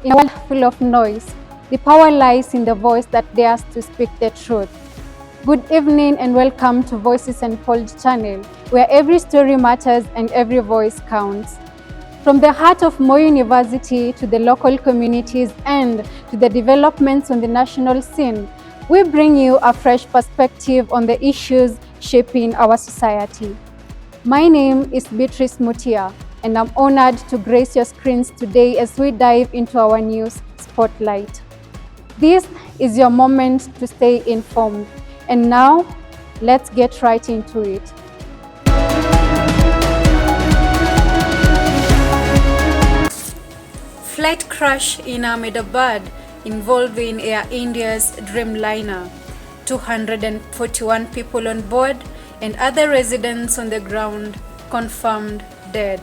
In a world full of noise, the power lies in the voice that dares to speak the truth. Good evening and welcome to Voices Unfold channel, where every story matters and every voice counts. From the heart of Moi University to the local communities and to the developments on the national scene, we bring you a fresh perspective on the issues shaping our society. My name is Beatrice Mutia, and I'm honored to grace your screens today as we dive into our news spotlight. This is your moment to stay informed. And now, let's get right into it. Flight crash in Ahmedabad involving Air India's Dreamliner. 241 people on board and other residents on the ground confirmed dead.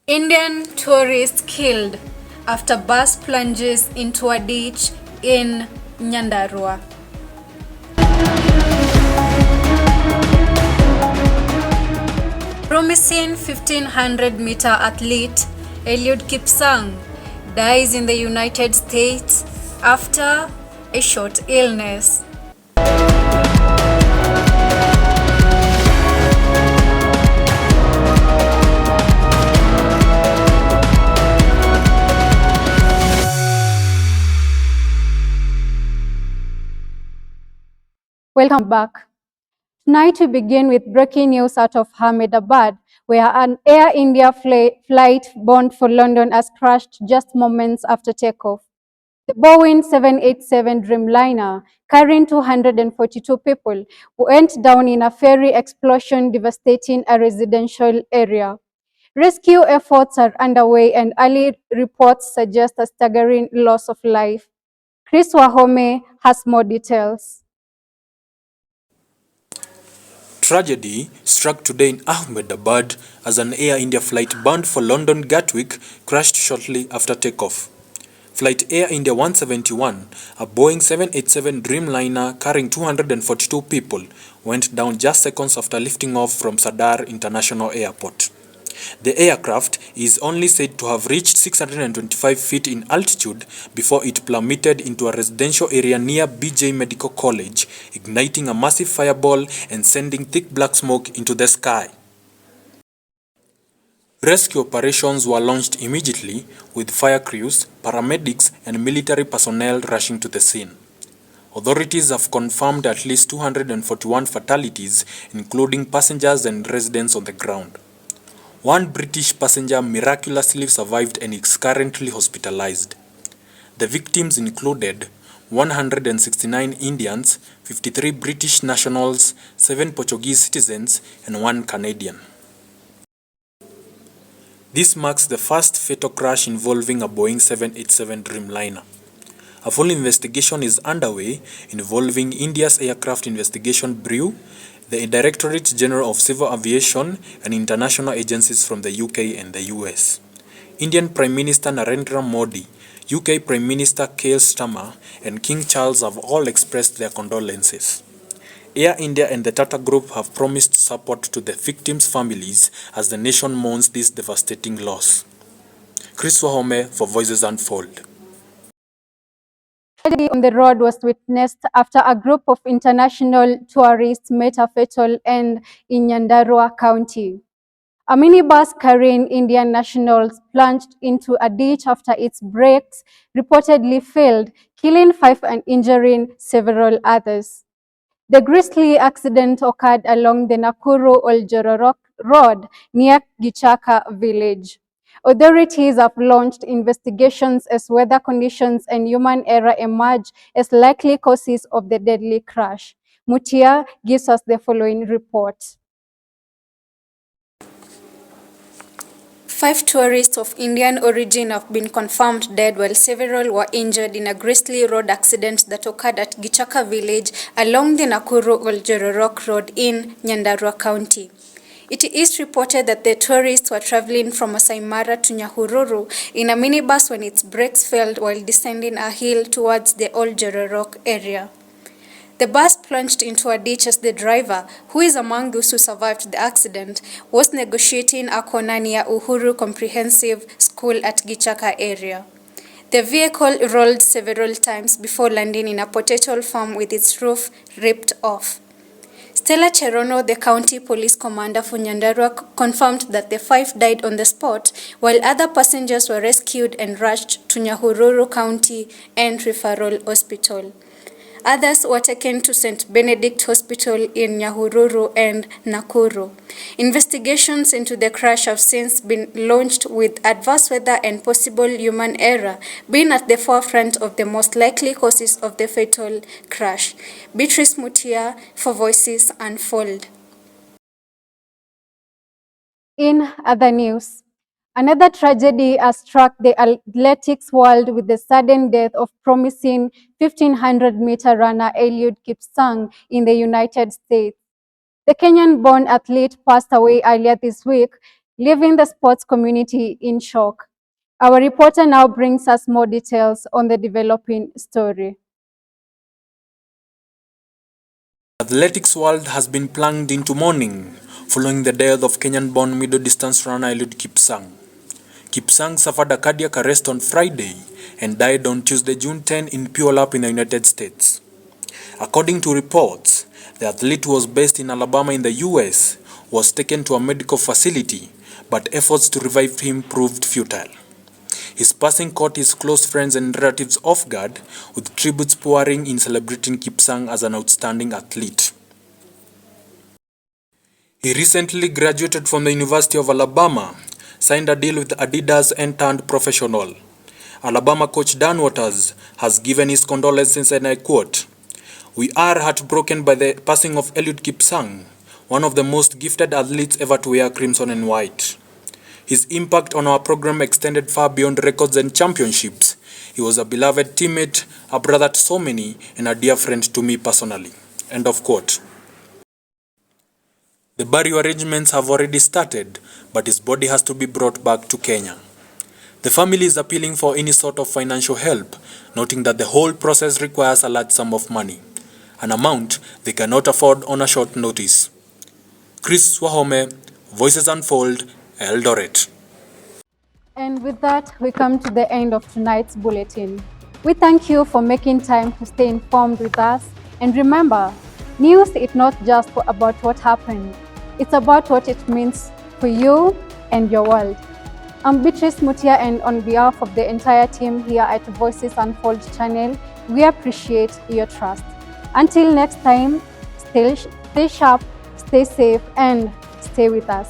Indian tourists killed after bus plunges into a ditch in Nyandarua. Promising 1500-meter athlete Eliud Kipsang dies in the United States after a short illness. Welcome back. Tonight we begin with breaking news out of Ahmedabad, where an Air India flight bound for London has crashed just moments after takeoff. The Boeing 787 Dreamliner, carrying 242 people, went down in a ferry explosion devastating a residential area. Rescue efforts are underway and early reports suggest a staggering loss of life. Chris Wahome has more details. Tragedy struck today in Ahmedabad as an Air India flight bound for London Gatwick crashed shortly after takeoff. Flight Air India 171, a Boeing 787 Dreamliner carrying 242 people, went down just seconds after lifting off from Sadar International Airport. The aircraft is only said to have reached 625 feet in altitude before it plummeted into a residential area near BJ Medical College, igniting a massive fireball and sending thick black smoke into the sky. Rescue operations were launched immediately, with fire crews, paramedics, and military personnel rushing to the scene. Authorities have confirmed at least 241 fatalities, including passengers and residents on the ground. One British passenger miraculously survived and is currently hospitalized. The victims included 169 Indians, 53 British nationals, 7 Portuguese citizens, and 1 Canadian. This marks the first fatal crash involving a Boeing 787 Dreamliner. A full investigation is underway involving India's Aircraft Investigation Bureau, the Directorate General of Civil Aviation, and international agencies from the UK and the US. Indian Prime Minister Narendra Modi, UK Prime Minister Keir Starmer, and King Charles have all expressed their condolences. Air India and the Tata Group have promised support to the victims' families as the nation mourns this devastating loss. Chris Wahome for Voices Unfold. Tragedy on the road was witnessed after a group of international tourists met a fatal end in Nyandarua County. A minibus carrying Indian nationals plunged into a ditch after its brakes reportedly failed, killing 5 and injuring several others. The grisly accident occurred along the Nakuru-Oljororok Road near Gichaka village. Authorities have launched investigations as weather conditions and human error emerge as likely causes of the deadly crash. Mutia gives us the following report. 5 tourists of Indian origin have been confirmed dead, while several were injured in a grisly road accident that occurred at Gichaka village along the Nakuru-Oljororok Road in Nyandarua County. It is reported that the tourists were traveling from Masai Mara to Nyahururu in a minibus when its brakes failed while descending a hill towards the Oljororok area. The bus plunged into a ditch as the driver, who is among those who survived the accident, was negotiating a corner near Uhuru Comprehensive School at Gichaka area. The vehicle rolled several times before landing in a potato farm with its roof ripped off. Stella Cherono, the county police commander for Nyandarua, confirmed that the 5 died on the spot, while other passengers were rescued and rushed to Nyahururu County and Referral Hospital. Others were taken to St. Benedict Hospital in Nyahururu and Nakuru. Investigations into the crash have since been launched, with adverse weather and possible human error being at the forefront of the most likely causes of the fatal crash. Beatrice Mutia for Voices Unfold. In other news, another tragedy has struck the athletics world with the sudden death of promising 1500-meter runner Eliud Kipsang in the United States. The Kenyan-born athlete passed away earlier this week, leaving the sports community in shock. Our reporter now brings us more details on the developing story. The athletics world has been plunged into mourning following the death of Kenyan-born middle-distance runner Eliud Kipsang. Kipsang suffered a cardiac arrest on Friday and died on Tuesday, June 10 in Puyallup in the United States. According to reports, the athlete, who was based in Alabama in the US, was taken to a medical facility, but efforts to revive him proved futile. His passing caught his close friends and relatives off guard, with tributes pouring in celebrating Kipsang as an outstanding athlete. He recently graduated from the University of Alabama, signed a deal with Adidas, and turned professional. Alabama coach Dan Waters has given his condolences, and I quote, "We are heartbroken by the passing of Eliud Kipsang, one of the most gifted athletes ever to wear crimson and white. His impact on our program extended far beyond records and championships. He was a beloved teammate, a brother to so many, and a dear friend to me personally." End of quote. The burial arrangements have already started, but his body has to be brought back to Kenya. The family is appealing for any sort of financial help, noting that the whole process requires a large sum of money, an amount they cannot afford on a short notice. Chris Wahome, Voices Unfold, Eldoret. And with that, we come to the end of tonight's bulletin. We thank you for making time to stay informed with us. And remember, news is not just about what happened. It's about what it means for you and your world. I'm Beatrice Mutia, and on behalf of the entire team here at Voices Unfold channel, we appreciate your trust. Until next time, stay sharp, stay safe, and stay with us.